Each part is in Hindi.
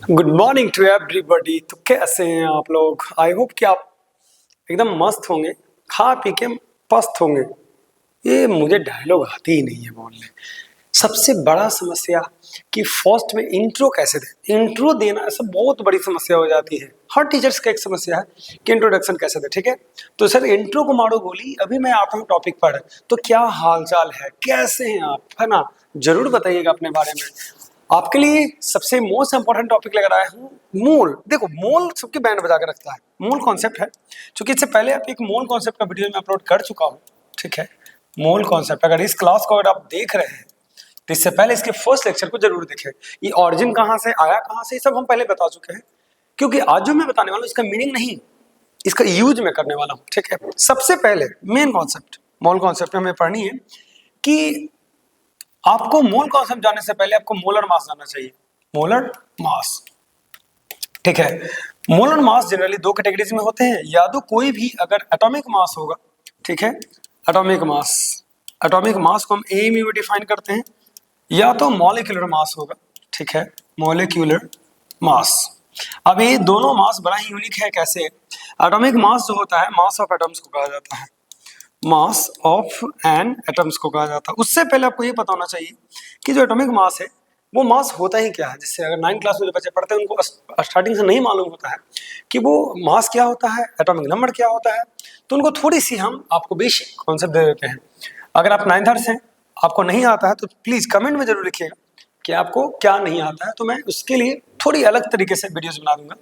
Good morning to everybody. तो कैसे हैं आप लोग? आई होप कि आप एकदम मस्त होंगे, खा पी के पस्त होंगे। ये मुझे डायलॉग आती ही नहीं है बोलने। सबसे बड़ा समस्या कि फर्स्ट में इंट्रो कैसे दे। इंट्रो देना ऐसा बहुत बड़ी समस्या हो जाती है। हर टीचर्स का एक समस्या है कि इंट्रोडक्शन कैसे दे। ठीक है, तो सर इंट्रो को मारो गोली। अभी मैं आता हूँ टॉपिक पर। तो क्या हाल चाल है, कैसे हैं आप, है ना? जरूर बताइएगा अपने बारे में। आपके लिए सबसे मोस्ट इंपॉर्टेंट टॉपिक लग रहा है मोल। देखो, मोल सबके बैंड बजा के रखता है। मोल कॉन्सेप्ट है, क्योंकि इससे पहले आप एक मोल कॉन्सेप्ट का वीडियो में अपलोड कर चुका हूँ। ठीक है, मोल कॉन्सेप्ट अगर इस क्लास को अगर आप देख रहे हैं तो इससे पहले इसके फर्स्ट लेक्चर को जरूर देखें। ये ऑरिजिन कहाँ से आया, कहाँ से, ये सब हम पहले बता चुके हैं। क्योंकि आज जो मैं बताने वाला हूँ इसका मीनिंग नहीं, इसका यूज मैं करने वाला हूँ। ठीक है, सबसे पहले मेन कॉन्सेप्ट मोल कॉन्सेप्ट में हमें पढ़नी है कि आपको मोल कॉन्सेप्ट जानने से पहले आपको मोलर मास जानना चाहिए। मोलर मास, ठीक है। मोलर मास जनरली दो कैटेगरीज में होते हैं। या तो कोई भी अगर एटॉमिक मास होगा, ठीक है, एटॉमिक मास को हम एमयू में डिफाइन करते हैं। या तो मॉलिक्यूलर मास होगा, ठीक है, मॉलिक्यूलर मास। अब ये दोनों मास बड़ा ही यूनिक है। कैसे? एटॉमिक मास जो होता है, मास ऑफ एटम्स को कहा जाता है, मास ऑफ एन एटम्स को कहा जाता है। उससे पहले आपको ये पता होना चाहिए कि जो एटॉमिक मास है वो मास होता ही क्या है। जिससे अगर 9 क्लास में जो बच्चे पढ़ते हैं उनको स्टार्टिंग से नहीं मालूम होता है कि वो मास क्या होता है, एटॉमिक नंबर क्या होता है, तो उनको थोड़ी सी हम आपको बेसिक कॉन्सेप्ट दे देते हैं। अगर आप 9th हैं, आपको नहीं आता है, तो प्लीज कमेंट में जरूर लिखिएगा कि आपको क्या नहीं आता है, तो मैं उसके लिए थोड़ी अलग तरीके से वीडियोज बना दूंगा।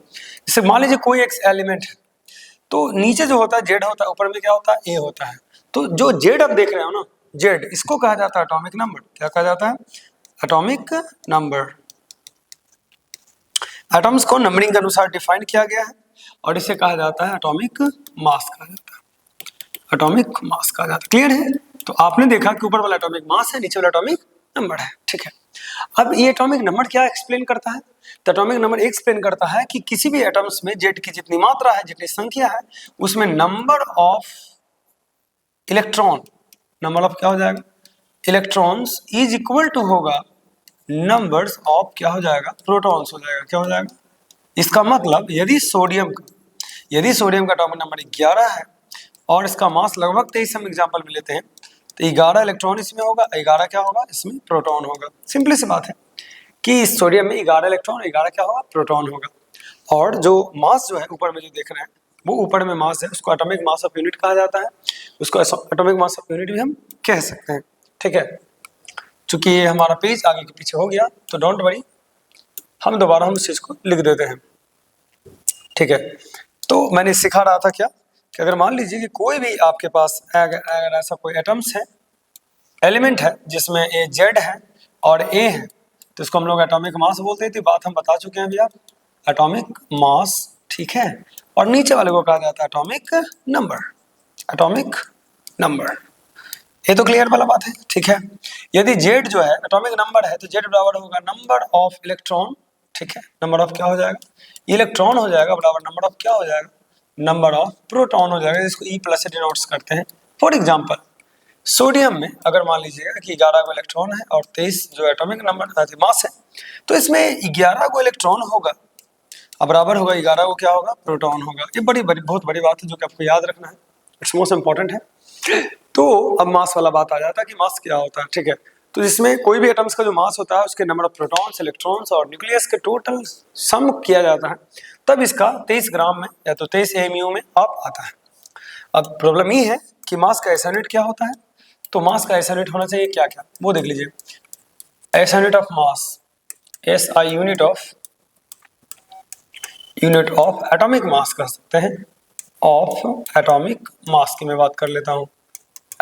जैसे मान लीजिए कोई एक एलिमेंट है, तो नीचे जो होता है जेड होता है, ऊपर में क्या होता है, ए होता है। तो जो जेड आप देख रहे हो ना, जेड, इसको कहा जाता है एटॉमिक नंबर। क्या कहा जाता है? Atomic number. एटम्स को नंबरिंग के अनुसार डिफाइन किया गया है और इसे कहा जाता है एटॉमिक मास कहा जाता है। एटॉमिक मास कहा जाता है। क्लियर है? तो आपने देखा कि ऊपर वाला एटॉमिक मास है, नीचे वाला एटॉमिक नंबर है। ठीक है, अब ये एटॉमिक नंबर क्या एक्सप्लेन करता है? तो एटॉमिक नंबर एक्सप्लेन करता है कि किसी भी एटम्स में जेड की जितनी मात्रा है, जितनी संख्या है, उसमें number of electron, number of क्या हो जाएगा, इलेक्ट्रॉन्स इज इक्वल टू होगा नंबर्स ऑफ क्या हो जाएगा, प्रोटॉन्स हो जाएगा। क्या हो जाएगा? इसका मतलब यदि सोडियम का एटॉमिक नंबर 11 है और इसका मास लगभग 23, हम एग्जांपल में लेते हैं, तो 11 इलेक्ट्रॉन इसमें होगा, 11 क्या होगा, इसमें प्रोटॉन होगा। सिंपली सी बात है कि इस सोडियम में 11 इलेक्ट्रॉन, 11 क्या होगा, प्रोटॉन होगा। और जो मास जो है ऊपर में जो देख रहे हैं, वो ऊपर में मास है, उसको एटॉमिक मास ऑफ यूनिट कहा जाता है। उसको एटॉमिक मास ऑफ यूनिट भी हम कह सकते हैं। ठीक है, चूंकि ये हमारा पेज आगे के पीछे हो गया तो डोंट वरी, हम दोबारा उस चीज को लिख देते हैं। ठीक है, तो मैंने सिखा रहा था क्या कि अगर मान लीजिए कि कोई भी आपके पास अगर ऐसा कोई एटम्स है, एलिमेंट है, जिसमें ए जेड है और ए है, तो इसको हम लोग एटॉमिक मास बोलते हैं। तो बात हम बता चुके हैं अभी, आप एटॉमिक मास, ठीक है। और नीचे वाले को कहा जाता है एटॉमिक नंबर, एटॉमिक नंबर। ये तो क्लियर वाला बात है। ठीक है, यदि जेड जो है एटॉमिक नंबर है, तो जेड बराबर होगा नंबर ऑफ इलेक्ट्रॉन। ठीक है, नंबर ऑफ क्या हो जाएगा, इलेक्ट्रॉन हो जाएगा, बराबर नंबर ऑफ क्या हो जाएगा, नंबर ऑफ प्रोटॉन हो जाएगा, जिसको ई प्लस से डिनोट्स करते हैं। फॉर एग्जाम्पल सोडियम में अगर मान लीजिएगा कि 11 को इलेक्ट्रॉन है और 23 जो एटॉमिक नंबर मास है, तो इसमें 11 को इलेक्ट्रॉन होगा और बराबर होगा 11 को क्या होगा, प्रोटॉन होगा। ये बहुत बड़ी बात है जो कि आपको याद रखना है, इट्स मोस्ट इंपॉर्टेंट है। तो अब मास वाला बात आ जाता है कि मास क्या होता है। ठीक है, तो इसमें कोई भी एटम्स का जो मास होता है उसके नंबर ऑफ प्रोटॉन्स, इलेक्ट्रॉन्स और न्यूक्लियस के टोटल सम किया जाता है, तब इसका 23 ग्राम में या तो 23 एमयू में आप आता है। अब प्रॉब्लम ये है कि मास का एसआई यूनिट क्या होता है, तो मास का एसआई यूनिट होना चाहिए क्या क्या, वो देख लीजिए। SI unit of mass, SI unit of atomic mass कर सकते हैं। ऑफ एटॉमिक मास की मैं बात कर लेता हूँ।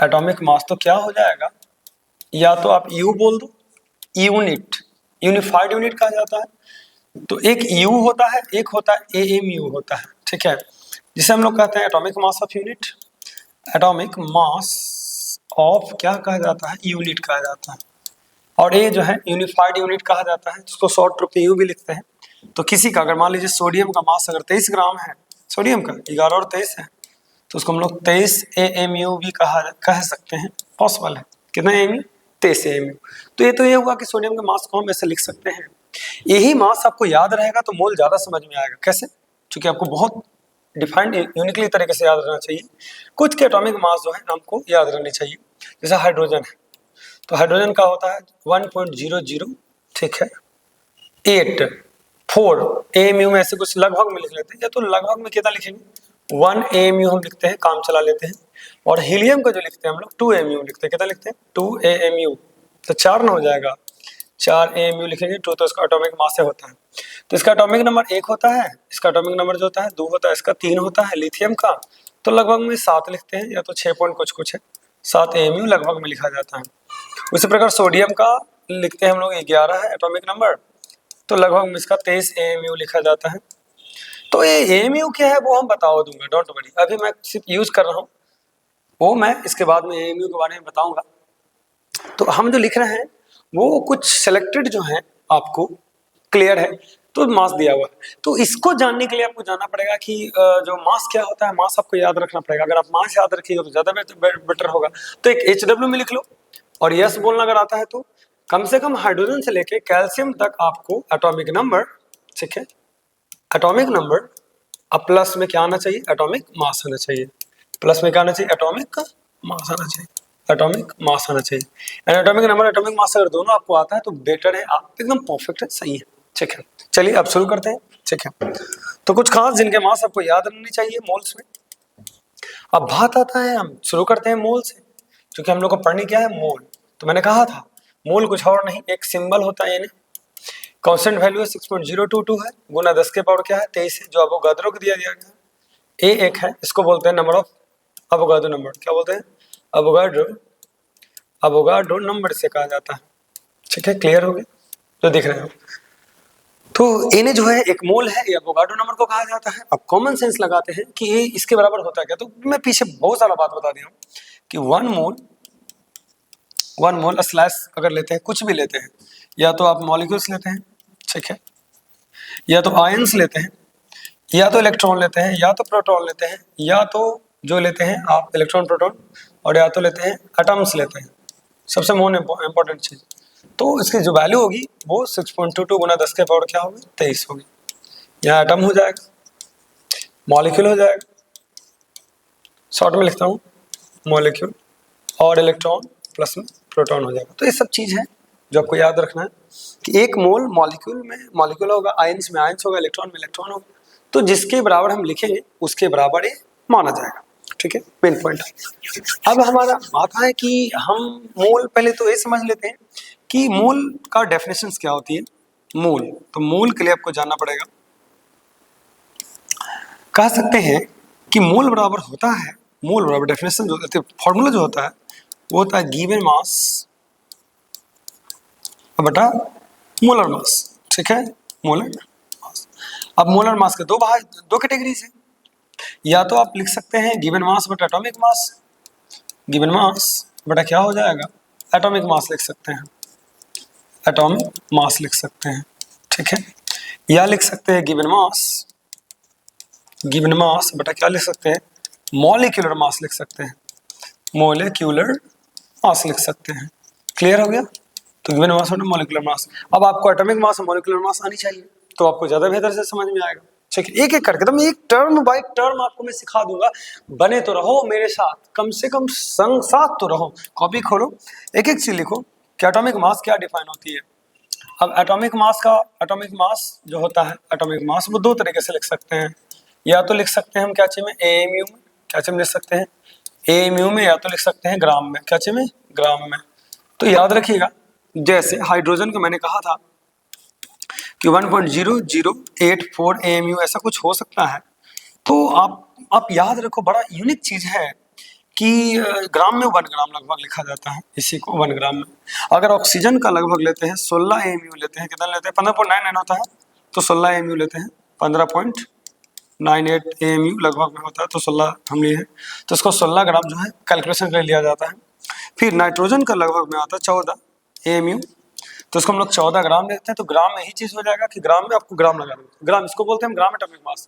एटॉमिक मास तो क्या हो जाएगा, या तो आप यू बोल दो, यूनिट, यूनिफाइड यूनिट कहा जाता है। तो एक यू होता है, एक होता है एएमयू होता है। ठीक है, जिसे हम लोग कहते हैं atomic mass of unit, atomic mass of क्या कहा जाता है, यूनिट कहा जाता है। और ये जो है यूनिफाइड यूनिट कहा जाता है, जिसको शॉर्ट रूप में यू भी लिखते हैं। तो किसी का अगर मान लीजिए सोडियम का मास अगर 23 ग्राम है, सोडियम का 11 और 23 है, तो उसको हम लोग 23 एएमयू भी कह सकते हैं। पॉसिबल है, कितना एएमयू, 23 एएमयू। तो ये हुआ कि सोडियम के मास को हम ऐसे लिख सकते हैं। यही मास आपको याद रहेगा तो मोल ज्यादा समझ में आएगा। कैसे? क्योंकि आपको बहुत डिफाइंड यूनिकली तरीके से याद रहना चाहिए। कुछ के एटॉमिक मास जो है हमको याद रहनी चाहिए। जैसे हाइड्रोजन है, तो हाइड्रोजन का होता है 1.00, ठीक है, 8 4 AMU में ऐसे कुछ लगभग में लिख लेते हैं, या तो लगभग में कितना लिखेंगे 1 AMU हम लिखते हैं, काम चला लेते हैं। और हीलियम का जो लिखते हैं हम लोग 2 AMU लिखते हैं। कितना लिखते हैं 2 AMU, तो 4 ना हो जाएगा, 4 AMU लिखेंगे, 2 तो इसका एटॉमिक मास से होता है। तो इसका एटॉमिक नंबर 1 होता है, इसका एटॉमिक नंबर जो होता है 2 होता है, इसका 3 होता है लिथियम का, तो लगभग में 7 लिखते हैं, या तो 6 पॉइंट कुछ कुछ है, 7 AMU लगभग में लिखा जाता है। उसी प्रकार सोडियम का लिखते हैं हम लोग 11 है एटॉमिक नंबर, तो लगभग में इसका 23 AMU लिखा जाता है। तो ये AMU क्या है वो हम बताओ दूंगा, डोंट वरी, अभी मैं सिर्फ यूज कर रहा हूँ, वो मैं इसके बाद में AMU के बारे में बताऊंगा। तो हम जो लिख रहे हैं वो कुछ सिलेक्टेड जो है आपको क्लियर है, तो मास दिया हुआ है। तो इसको जानने के लिए आपको जानना पड़ेगा कि जो मास क्या होता है, मास आपको याद रखना पड़ेगा। अगर आप मास याद रखिएगा तो ज्यादा बेटर होगा। तो एक HW में लिख लो, और यस बोलना अगर आता है तो कम से कम हाइड्रोजन से लेके कैल्शियम तक आपको एटॉमिक नंबर, ठीक है, एटॉमिक नंबर, अब प्लस में क्या आना चाहिए, एटॉमिक मास आना चाहिए। प्लस में क्या आना चाहिए, एटॉमिक मास आना चाहिए, एटॉमिक मास आना चाहिए। And atomic number, atomic mass अगर दोनों आपको आता है तो बेटर है, आप एकदम परफेक्ट है, सही है, ठीक है। चलिए अब शुरू करते हैं, ठीक है। तो कुछ खास जिनके मास आपको याद रखनी चाहिए मोल्स में। अब बात आता है, हम शुरू करते हैं मोल से, क्योंकि हम लोग को पढ़नी क्या है, मोल। तो मैंने कहा था मोल कुछ और नहीं, एक सिंबल होता है, यानी कांस्टेंट वैल्यू है 6.022 है, गुना 10 के पावर क्या है 23 है, जो अवोगाद्रो को दिया गया है। ए एक है, इसको बोलते हैं नंबर ऑफ अवोगाद्रो नंबर, क्या बोलते हैं, अवोगाड्रो, अवोगाड्रो नंबर से कहा जाता है, ठीक है। क्लियर हो गया जो देख रहे हो। तो इन्हें जो है एक मोल है, ये अवोगाड्रो नंबर को कहा जाता है। अब कॉमन सेंस लगाते हैं कि ये इसके बराबर होता है क्या, तो मैं पीछे बहुत सारा बात बता दिया हूँ कि 1 मोल स्लैश अगर लेते हैं, कुछ भी लेते हैं, या तो आप मॉलिक्यूल्स लेते हैं, ठीक है, या तो आयंस लेते हैं, या तो इलेक्ट्रॉन लेते हैं, या तो प्रोटॉन लेते हैं, या तो जो लेते हैं आप इलेक्ट्रॉन प्रोटॉन, और या तो लेते हैं एटम्स लेते हैं, सबसे मोस्ट इंपॉर्टेंट चीज। तो इसकी जो वैल्यू होगी वो 6.22 गुना 10 के पावर क्या होगी 23 होगी। यहाँ एटम हो जाएगा, मॉलिक्यूल हो जाएगा, शॉर्ट में लिखता हूँ मॉलिक्यूल, और इलेक्ट्रॉन प्लस में प्रोटॉन हो जाएगा। तो ये सब चीज है जो आपको याद रखना है कि एक मोल मॉलिक्यूल में मॉलिक्यूल होगा, आयंस में आयंस होगा, इलेक्ट्रॉन में इलेक्ट्रॉन होगा, तो जिसके बराबर हम लिखेंगे उसके बराबर ये माना जाएगा, ठीक है, मेन पॉइंट। अब हमारा बात है कि हम मोल, पहले तो ये समझ लेते हैं कि मोल का डेफिनेशन क्या होती है। मोल, तो मोल के लिए आपको जानना पड़ेगा, कह सकते हैं कि मोल बराबर होता है, मोल बराबर डेफिनेशन जो फॉर्मूला जो होता है वो होता है गिवन मास बटा मोलर मास, ठीक है, मोलर मास। अब मोलर मास के दो कैटेगरीज है, या तो आप लिख सकते हैं गिवन मास बटा एटॉमिक मास, गिवन मास बटा क्या हो जाएगा एटॉमिक मास लिख सकते हैं, एटॉमिक मास लिख सकते हैं, ठीक है, या लिख सकते हैं गिवन मास बटा क्या लिख सकते हैं, मॉलिक्यूलर मास लिख सकते हैं, मॉलिक्यूलर मास लिख सकते हैं। क्लियर हो गया, तो गिवन मास बटा मॉलिक्यूलर मास। अब आपको एटॉमिक मास और मॉलिक्यूलर मास आनी चाहिए, तो आपको ज्यादा बेहतर से समझ में आएगा, ठीक है। एक एक करके, तो मैं एक टर्म बाय टर्म आपको मैं सिखा दूंगा, बने तो रहो मेरे साथ, कम से कम संग साथ तो रहो, कॉपी खोलो, एक एक चीज लिखो कि एटॉमिक मास क्या डिफाइन होती है। अब एटॉमिक मास जो होता है, एटॉमिक मास वो दो तरीके से लिख सकते हैं, या तो लिख सकते हैं हम क्या चाहिए में AMU में, क्या चाहिए लिख सकते हैं AMU में, या तो लिख सकते हैं ग्राम में, क्या चाहिए में ग्राम में। तो याद रखिएगा, जैसे हाइड्रोजन को मैंने कहा था कि 1.0084 AMU ऐसा कुछ हो सकता है, तो आप याद रखो, बड़ा यूनिक चीज है कि ग्राम में 1 ग्राम लगभग लिखा जाता है, इसी को 1 ग्राम में। अगर ऑक्सीजन का लगभग लेते हैं 16 AMU लेते हैं, कितना लेते हैं 15.99 होता है, तो 16 AMU लेते हैं, 15.98 AMU लगभग में होता है, तो 16 हम लिए हैं, तो इसको 16 ग्राम जो है कैलकुलेशन कर लिया जाता है। फिर नाइट्रोजन का लगभग में आता है 14 AMU, तो इसको हम लोग 14 ग्राम लेते हैं, तो ग्राम में ही चीज हो जाएगा कि ग्राम में आपको ग्राम लगा देंगे, ग्राम इसको बोलते हैं हम ग्राम एटॉमिक मास,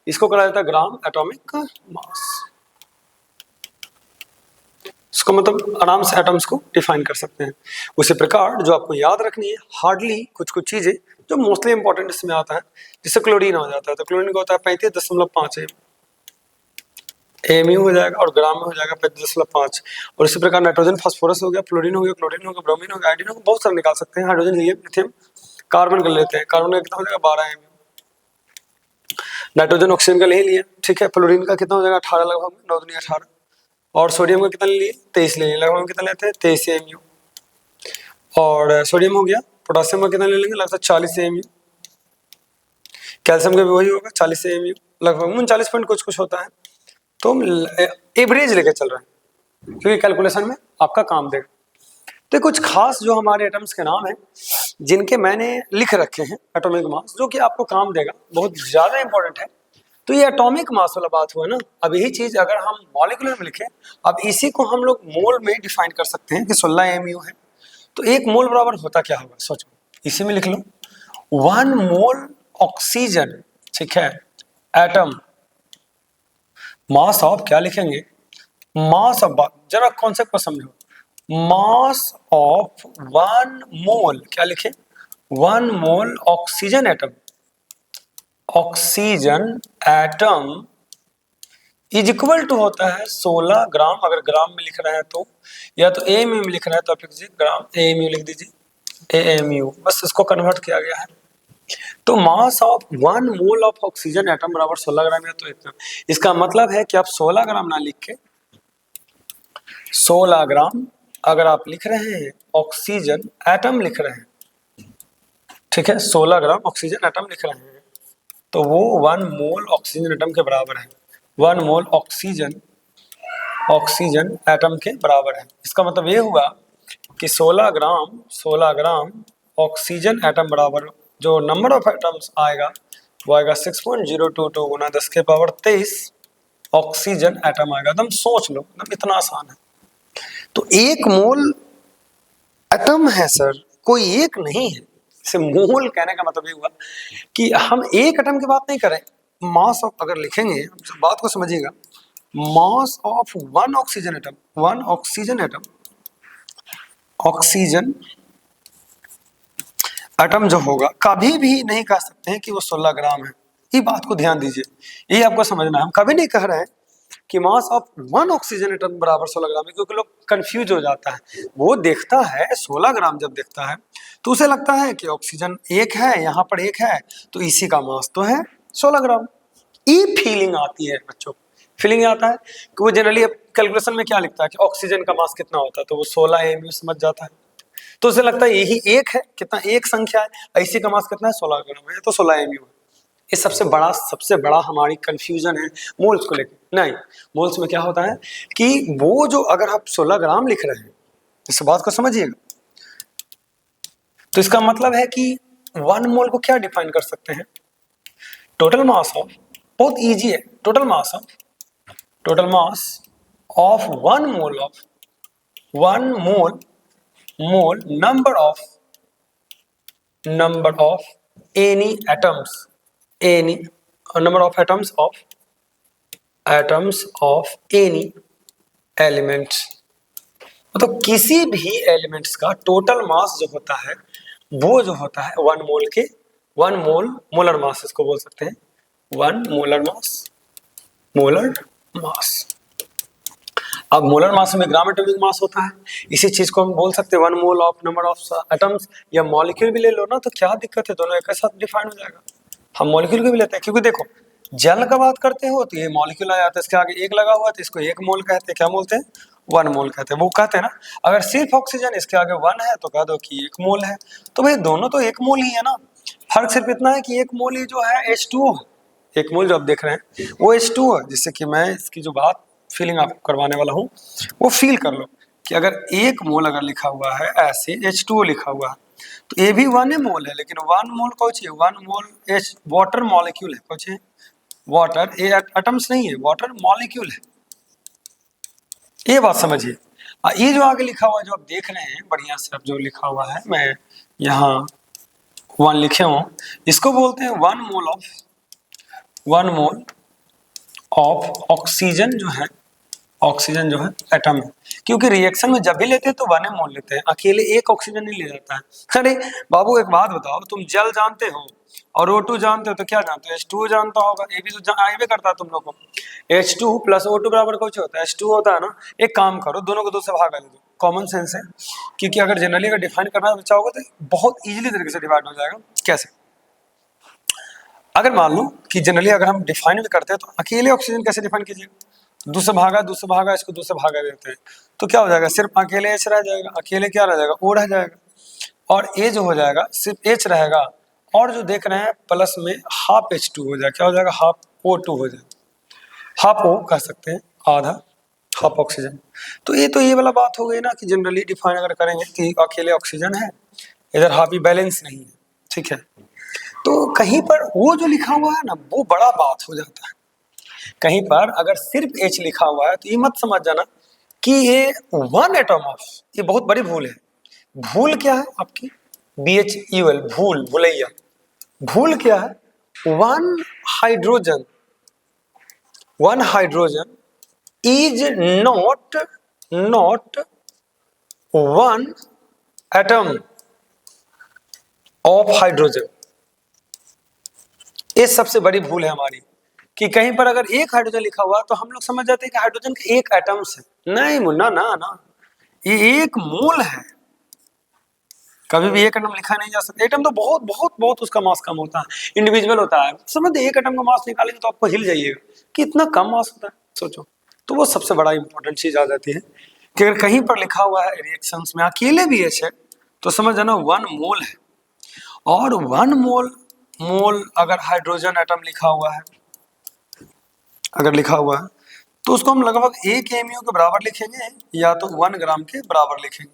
इसको कहा जाता है ग्राम एटॉमिक मास। इसको मतलब आराम से एटम्स को डिफाइन कर सकते हैं। उसी प्रकार जो आपको याद रखनी है, हार्डली कुछ कुछ चीजें जो मोस्टली इंपॉर्टेंट इसमें आता है, जैसे क्लोरीन हो जाता है, तो क्लोरीन का होता है 35.5 एमयू हो जाएगा और ग्राम में हो जाएगा 35.5। और इसी प्रकार नाइट्रोजन फास्फोरस हो गया, फ्लोरीन हो गया, क्लोरीन हो गया, ब्रोमीन हो गया, आयोडीन हो गया, बहुत सारे निकाल सकते हैं। हाइड्रोजन, हीलियम, लिथियम, कार्बन कर लेते हैं, कार्बन का कितना हो जाएगा 12 एमयू। नाइट्रोजन ऑक्सीजन का ले लिया, ठीक है। फ्लोरीन का कितना हो जाएगा 18 लगभग, 9 दूनी 18। और सोडियम का कितना ले लिए 23 ले लिए, लगभग कितना लेते हैं 23 एमयू। और सोडियम हो गया, पोटासियम का कितना ले लेंगे लगभग 40 एमयू। कैल्शियम का भी वही होगा 40 एमयू, लगभग 39 पॉइंट कुछ कुछ होता है। तो एवरेज लेके चल रहे हैं क्योंकि कैलकुलेशन में आपका काम देगा। तो कुछ खास जो हमारे एटम्स के नाम हैं जिनके मैंने लिख रखे हैं एटॉमिक मास, जो कि आपको काम देगा, बहुत ज्यादा इंपॉर्टेंट है। तो ये एटॉमिक मास वाला बात हुआ ना। अब यही चीज अगर हम मॉलिक्यूलर में लिखें, अब इसी को हम लोग मोल में डिफाइन कर सकते हैं कि 16 एमयू है। तो एक मोल बराबर होता क्या होगा, सोचो, इसी में लिख लो 1 मोल ऑक्सीजन, ठीक है, एटम मास ऑफ, क्या लिखेंगे, मास ऑफ, जरा कॉन्सेप्ट को समझो, मास ऑफ 1 मोल, क्या लिखे, 1 mole oxygen atom, oxygen atom is equal to होता है 16 ग्राम। अगर ग्राम में लिख रहे हैं तो, या तो एएमयू में लिख रहे हैं तो आप लिख दीजिए ग्राम, एएमयू लिख दीजिए, एएमयू, बस इसको कन्वर्ट किया गया है। तो mass of 1 mole of oxygen atom बराबर 16 ग्राम है। तो इतना, इसका मतलब है कि आप 16 ग्राम ना लिख के 16 ग्राम अगर आप लिख रहे हैं ऑक्सीजन एटम लिख रहे हैं, ठीक है, 16 ग्राम ऑक्सीजन एटम लिख रहे हैं, तो वो 1 मोल ऑक्सीजन एटम के बराबर है। 1 मोल ऑक्सीजन एटम के बराबर है। इसका मतलब ये हुआ कि 16 ग्राम ऑक्सीजन एटम बराबर, जो नंबर ऑफ एटम्स आएगा वो आएगा 6.022 गुना 10 के पावर 23 ऑक्सीजन एटम आएगा। एकदम सोच लो, एकदम इतना आसान है। तो 1 मोल एटम है सर, कोई एक नहीं है। इसे मोल कहने का मतलब ये हुआ कि हम एक एटम की बात नहीं करें। मास ऑफ अगर लिखेंगे, बात को समझिएगा, mass of 1 oxygen atom, 1 oxygen atom जो होगा, कभी भी नहीं कह सकते हैं कि वो 16 ग्राम है। ये बात को ध्यान दीजिए, ये आपको समझना है। हम कभी नहीं कह रहे हैं कि मास ऑफ 1 ऑक्सीजन एटम बराबर 16 ग्राम है, क्योंकि लोग कंफ्यूज हो जाता है। वो देखता है 16 ग्राम, जब देखता है तो उसे लगता है कि ऑक्सीजन एक है, यहाँ पर एक है, तो इसी का मास तो है 16 ग्राम। ये फीलिंग आती है बच्चों, फीलिंग आता है कि वो जनरली कैलकुलेशन में क्या लिखता है कि ऑक्सीजन का मास कितना होता है, तो वो 16 एमयू समझ जाता है। तो उसे लगता है यही एक है, कितना एक संख्या है, इसी का मास कितना है 16 ग्राम है, तो 16 एमयू है। ये सबसे बड़ा हमारी कंफ्यूजन है मोल्स को लेकर। नहीं, मोल्स में क्या होता है कि वो जो, अगर आप 16 ग्राम लिख रहे हैं, इस बात को समझिएगा, तो इसका मतलब है कि 1 मोल को क्या डिफाइन कर सकते हैं, टोटल मास ऑफ, बहुत इजी है, total mass of 1 mole number of any atoms, number of atoms of any elements, मतलब किसी भी एलिमेंट्स का टोटल मास जो होता है वो जो होता है 1 मोल मोलर मास, इसको बोल सकते हैं 1 मोलर मास। अब मोलर मास में ग्राम एटॉमिक मास होता है, इसी चीज को हम बोल सकते हैं 1 mole of number of atoms, या मॉलिक्यूल भी ले लो ना, तो क्या दिक्कत है, दोनों एक साथ डिफाइन हो जाएगा। हम मॉलिक्यूल को भी लेते हैं, क्योंकि देखो जल का बात करते हो तो ये मॉलिक्यूल आ जाता है, इसके आगे एक लगा हुआ है तो इसको 1 मोल कहते हैं। क्या बोलते हैं, 1 मोल कहते हैं। वो कहते हैं ना, अगर सिर्फ ऑक्सीजन इसके आगे 1 है तो कह दो कि 1 मोल है। तो भाई दोनों तो 1 मोल ही है ना, फर्क सिर्फ इतना है कि 1 मोल ही जो है H2O है। 1 मोल जो आप देख रहे हैं वो H2O है, जिससे कि मैं इसकी जो बात फीलिंग आपको करवाने वाला हूँ वो फील कर लो कि अगर 1 मोल अगर लिखा हुआ है ऐसे, H2O लिखा हुआ है, तो ये भी 1 मोल है, लेकिन 1 मोल कौन सी है, 1 मोल वाटर मॉलिक्यूल है, कौन सी है, वाटर, ये एटम्स नहीं है, वाटर मॉलिक्यूल है। ये बात समझिए। ये जो आगे लिखा हुआ है जो आप देख रहे हैं, बढ़िया से अब जो लिखा हुआ है, मैं यहाँ 1 लिखे हूँ, इसको बोलते हैं 1 मोल ऑफ ऑक्सीजन जो है ऑक्सीजन जो है एटम है, क्योंकि रिएक्शन में जब भी लेते हैं तो 1 मोल लेते हैं, अकेले एक ऑक्सीजन नहीं ले जाता है। अरे बाबू एक बात बताओ, तुम जल जानते हो और O2 जानते हो तो क्या जानते हो, H2O जानता होगा, ये भी तो आइए करता है तुम लोग को। H2 प्लस O2 बराबर कुछ होता है, H2 होता है ना। एक काम करो, दोनों को 2 से भागा दे दो, कॉमन सेंस है, क्योंकि अगर जनरली अगर डिफाइन करना चाहोगे तो बहुत इजीली तरीके से डिवाइड हो जाएगा। कैसे, अगर मान लो कि जनरली अगर हम डिफाइन भी करते हैं तो अकेले ऑक्सीजन कैसे डिफाइन कीजिएगा, 2 से भागा, इसको 2 से भागा देते हैं तो क्या हो जाएगा, सिर्फ अकेले H रह जाएगा, अकेले क्या रह जाएगा, O रह जाएगा, और A जो हो जाएगा सिर्फ H रहेगा, और जो देख रहे हैं प्लस में हाफ H2 हो जाएगा, क्या हो जाएगा, हाफ O2 हो जाएगा, हाफ O कह सकते हैं, आधा हाफ ऑक्सीजन। तो ये वाला बात हो गई ना कि जनरली डिफाइन अगर करेंगे कि अकेले ऑक्सीजन है, इधर हाफ ही बैलेंस नहीं है, ठीक है। तो कहीं पर वो जो लिखा हुआ है ना वो बड़ा बात हो जाता है, कहीं पर अगर सिर्फ H लिखा हुआ है तो ये मत समझ जाना कि ये 1 एटम ऑफ, ये बहुत बड़ी भूल है। भूल क्या है आपकी, BHUL, भूल, भूलैया, भूल क्या है, 1 hydrogen is not 1 atom of hydrogen. ये सबसे बड़ी भूल है हमारी कि कहीं पर अगर एक हाइड्रोजन लिखा हुआ तो हम लोग समझ जाते हैं कि हाइड्रोजन के एक एटम्स है। नहीं मुन्ना, ना, ये एक मोल है, कभी भी एक एटम लिखा नहीं जा सकता। एटम तो बहुत बहुत बहुत उसका मास कम होता है, इंडिविजुअल होता है, समझ, एक एटम का मास निकालेंगे तो आपको हिल जाइएगा कि इतना कम मास होता है, सोचो। तो वो सबसे बड़ा इंपॉर्टेंट चीज आ जाती है कि अगर कहीं पर लिखा हुआ है रिएक्शंस में अकेले भी H है तो समझ जाना 1 मोल है, और 1 मोल अगर हाइड्रोजन एटम लिखा हुआ है, अगर लिखा हुआ है तो उसको हम लगभग 1 mu के बराबर लिखेंगे या तो 1 ग्राम के बराबर लिखेंगे।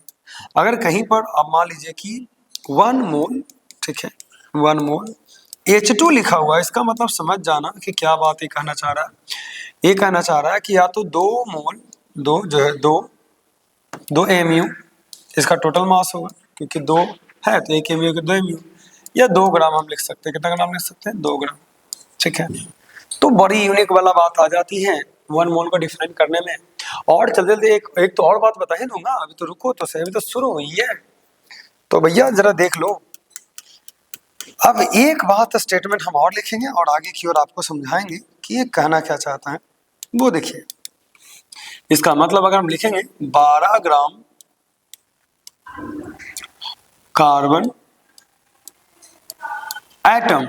अगर कहीं पर आप मान लीजिए कि 1 मोल, ठीक है, 1 मोल H2 लिखा हुआ है, इसका मतलब समझ जाना कि क्या बात ये कहना चाह रहा है। ये कहना चाह रहा है कि या तो 2 मोल, 2 जो है 2 mu इसका टोटल मास होगा, क्योंकि 2 है तो 1 mu के 2 mu, या 2 ग्राम हम लिख सकते हैं। कितना ग्राम लिख सकते हैं, 2 ग्राम, ठीक है। तो बड़ी यूनिक वाला बात आ जाती है 1 मोल को डिफाइन करने में। और चलते चलते एक तो और बात बता ही दूंगा, अभी तो रुको तो सही, अभी तो शुरू हुई है, तो भैया जरा देख लो। अब एक बात स्टेटमेंट हम और लिखेंगे और आगे की ओर आपको समझाएंगे कि ये कहना क्या चाहता है। वो देखिए, इसका मतलब अगर हम लिखेंगे 12 gram carbon atom,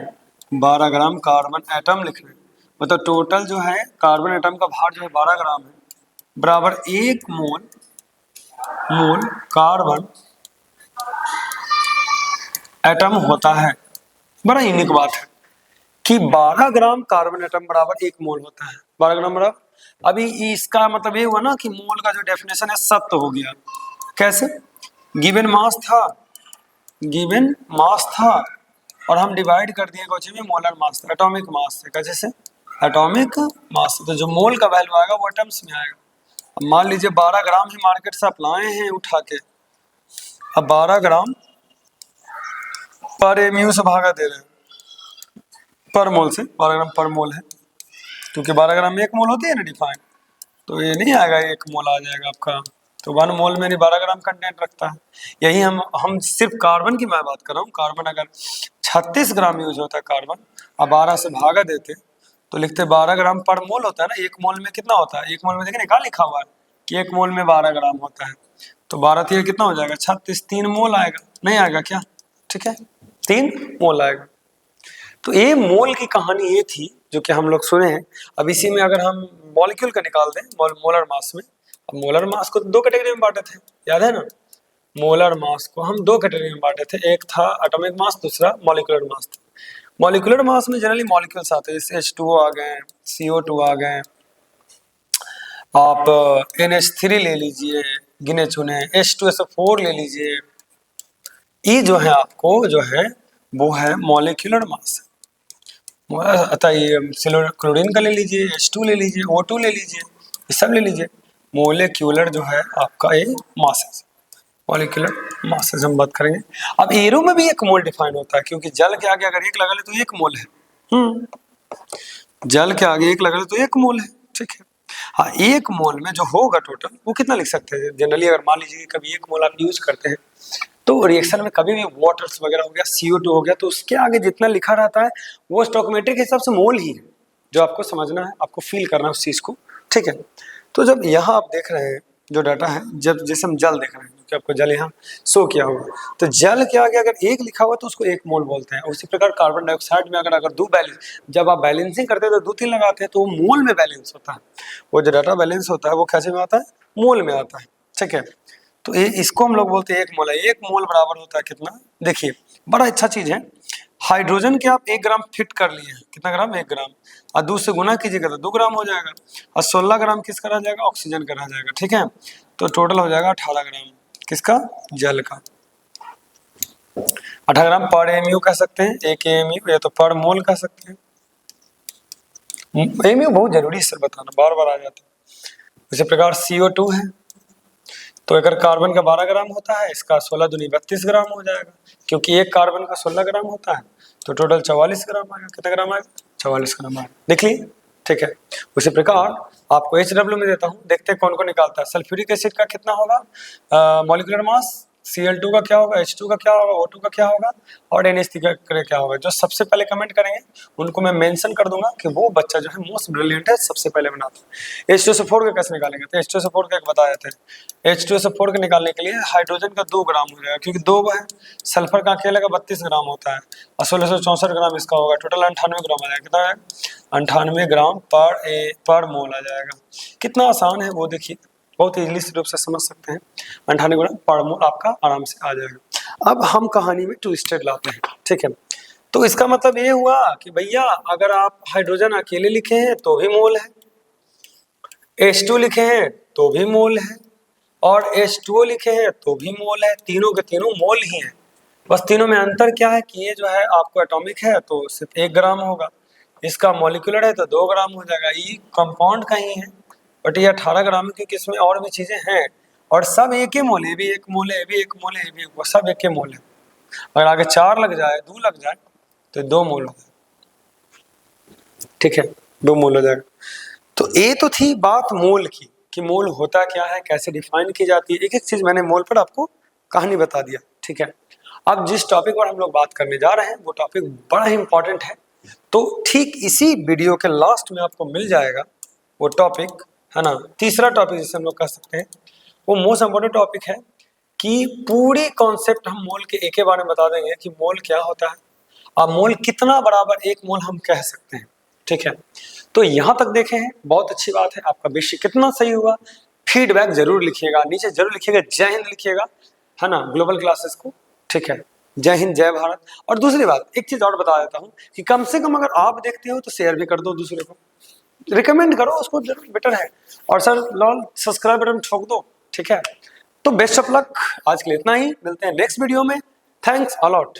12 gram carbon atom लिख रहे हैं, मतलब टोटल जो है कार्बन एटम का भार जो है 12 ग्राम है, बराबर 1 मोल कार्बन एटम होता है। बड़ा यूनिक बात है कि 12 ग्राम कार्बन एटम बराबर 1 मोल होता है, 12 ग्राम बराबर। अभी इसका मतलब ये हुआ ना कि मोल का जो डेफिनेशन है सत्य हो गया। कैसे, गिवन मास था और हम डिवाइड कर दिए क्वेश्चन में मोलर मास से, एटॉमिक मास से। कैसे से, एटॉमिक मास, तो जो मोल का वैल्यू आएगा वो एटम्स में आएगा। अब मान लीजिए 12 ग्राम ही मार्केट से आप लाए हैं उठा के, अब 12 ग्राम पर mu से भागा दे रहे हैं, पर मोल से, 12 ग्राम पर मोल है, क्योंकि 12 ग्राम में 1 मोल होती है ना डिफाइन, तो ये नहीं आएगा 1 मोल आ जाएगा आपका, तो 1 मोल में नहीं 12 ग्राम कंटेंट रखता है। यही हम सिर्फ कार्बन की मैं बात कर रहा हूँ, कार्बन अगर 36 ग्राम यूज होता है कार्बन, अब 12 से भागा देते तो लिखते 12 ग्राम पर मोल होता है ना, 1 मोल में कितना होता है, 1 मोल में देखिए क्या लिखा हुआ है कि 1 मोल में 12 ग्राम होता है, तो 12 तीन कितना हो जाएगा 36, 3 मोल आएगा, नहीं आएगा क्या, ठीक है, 3 मोल आएगा। तो ये मोल की कहानी ये थी जो कि हम लोग सुने हैं। अब इसी में अगर हम मॉलिक्यूल का निकाल दें मोलर मास में, अब मोलर मास को 2 कैटेगरी में बांटे थे, याद है ना, मोलर मास को हम 2 कैटेगरी में बांटे थे, एक था एटॉमिक मास, दूसरा मॉलिक्यूलर मास था। मॉलिक्यूलर मास में जनरली मॉलिक्यूल्स आते हैं, जैसे H2O आ गए, CO2 आ गए, आप NH3 ले लीजिए गिने चुने, H2SO4 ले लीजिए, ये जो है आपको जो है वो है मॉलिक्यूलर मास। अतः ये क्लोरीन का ले लीजिए, H2 ले लीजिए, O2 ले लीजिए, ये सब ले लीजिए, मोलिक्यूलर जो है आपका ये मासेस, मॉलिक्यूलर मासेस हम बात करेंगे। अब एरो में भी 1 मोल डिफाइन होता है, क्योंकि जल के आगे अगर 1 लगा ले तो 1 मोल है, जल के आगे 1 लगा ले तो 1 मोल है, ठीक है। हाँ, 1 मोल में जो होगा टोटल वो कितना लिख सकते हैं जनरली। अगर मान लीजिए कभी 1 मोल आप यूज करते हैं तो रिएक्शन में कभी भी वाटर्स वगैरह हो गया, CO2 हो गया, तो उसके आगे जितना लिखा रहता है वो स्टोइकोमेट्रिक के हिसाब से मोल ही है, जो आपको समझना है, आपको फील करना है उस चीज को, ठीक है। तो जब यहाँ आप देख रहे हैं जो डाटा है, जब जैसे हम जल देख रहे हैं कि आपको जल यहाँ शो किया होगा, तो जल के आगे अगर 1 लिखा हुआ तो उसको 1 मोल बोलते हैं। उसी प्रकार कार्बन डाइऑक्साइड में अगर 2 बैलेंस, जब आप बैलेंसिंग करते हैं तो 2-3 लगाते हैं तो वो मोल में बैलेंस होता है। वो जो डाटा बैलेंस होता है वो कैसे में आता है, मोल में आता है, ठीक है। तो इसको हम लोग बोलते हैं 1 मोल है। 1 मोल बराबर होता है कितना, देखिए बड़ा अच्छा चीज है। हाइड्रोजन के आप 1 ग्राम फिट कर लिए हैं, कितना ग्राम, 1 ग्राम, और 2 से गुना कीजिएगा तो 2 ग्राम हो जाएगा, और 16 ग्राम किसका रह जाएगा, ऑक्सीजन का रह जाएगा, ठीक है। तो टोटल हो जाएगा 18 ग्राम किसका, जल का। 18 ग्राम पर एमयू कह सकते हैं, 1 एमयू, या तो पर मोल कह सकते हैं। एमयू बहुत जरूरी है सर बताना, बार बार आ जाता है। इसी प्रकार CO2 है, तो अगर कार्बन का 12 ग्राम होता है, इसका 16 दूनी 32 ग्राम हो जाएगा, क्योंकि एक कार्बन का 16 ग्राम होता है, तो टोटल 44 ग्राम आएगा। कितना ग्राम आएगा, 44 ग्राम आएगा, देख लीजिए, ठीक है। उसी प्रकार आपको HW में देता हूँ, देखते हैं कौन कौन निकालता है। सल्फ्यूरिक एसिड का कितना होगा मॉलिक्यूलर मास, Cl2 का क्या होगा, H2 का क्या होगा, O2 का क्या होगा, और NH3 का क्या होगा। जो सबसे पहले कमेंट करेंगे उनको मैं मेंशन कर दूंगा कि वो बच्चा जो है मोस्ट ब्रिलियंट है, सबसे पहले बनाता है। H2SO4 का कैसे निकालेंगे, तो H2SO4 का एक बताए थे। H2SO4 के निकालने के लिए हाइड्रोजन का 2 ग्राम हो जाएगा, क्योंकि 2 है। सल्फर का अकेले का 32 ग्राम होता है, और 1664 ग्राम इसका होगा, टोटल 98 ग्राम आ जाएगा। कितना है, 98 ग्राम पर मोल आ जाएगा। कितना आसान है वो देखिए, बहुत इजीली रूप से समझ सकते हैं। 98 ग्राम पर मोल आपका आराम से आ जाएगा। अब हम कहानी में ट्विस्टेड लाते हैं, ठीक है। तो इसका मतलब ये हुआ कि भैया अगर आप हाइड्रोजन अकेले लिखे हैं तो भी मोल है, H2 लिखे हैं तो भी मोल है, और H2O लिखे हैं तो भी मोल है। तीनों के तीनों मोल ही हैं। बस तीनों में अंतर क्या है कि ये जो है आपको एटॉमिक है तो सिर्फ 1 ग्राम होगा, इसका मॉलिक्यूलर है तो 2 ग्राम हो जाएगा। ये कंपाउंड का ही है, बट ये 18 ग्राम है क्योंकि इसमें और भी चीजें हैं, और सब एक ही मोल है, ये भी 1 मोल है, ये भी 1 मोल है, ये भी वो सब 1 मोल है। अगर आगे 4 लग जाए, 2 लग जाए तो 2 मोल हो जाए, ठीक है, 2 मोल हो जाएगा। तो ये तो थी बात मोल की कि मोल होता क्या है, कैसे डिफाइन की जाती है। एक एक चीज मैंने मोल पर आपको कहानी बता दिया, ठीक है। अब जिस टॉपिक पर हम लोग बात करने जा रहे हैं वो टॉपिक बड़ा ही इंपॉर्टेंट है, तो ठीक इसी वीडियो के लास्ट में आपको मिल जाएगा वो टॉपिक, है ना। तीसरा टॉपिक जिसे हम लोग कह सकते हैं, वो मोस्ट इंपॉर्टेंट टॉपिक है कि पूरी कॉन्सेप्ट हम मोल के एक बारे में बता देंगे कि मोल क्या होता है, और मोल कितना बराबर 1 मोल हम कह सकते हैं, ठीक है। तो यहाँ तक देखे हैं, बहुत अच्छी बात है। आपका विषय कितना सही हुआ, फीडबैक जरूर लिखिएगा, नीचे जरूर लिखिएगा, जय हिंद लिखिएगा, है ना, ग्लोबल क्लासेस को, ठीक है। जय हिंद, जय भारत। और दूसरी बात, एक चीज और बता देता हूँ कि कम से कम अगर आप देखते हो तो शेयर भी कर दो, दूसरे को रिकमेंड करो, उसको जरूर बेटर है। और सर लॉल सब्सक्राइब बटन ठोक दो, ठीक है। तो बेस्ट ऑफ लक, आज के लिए इतना ही, मिलते हैं नेक्स्ट वीडियो में। Thanks a lot.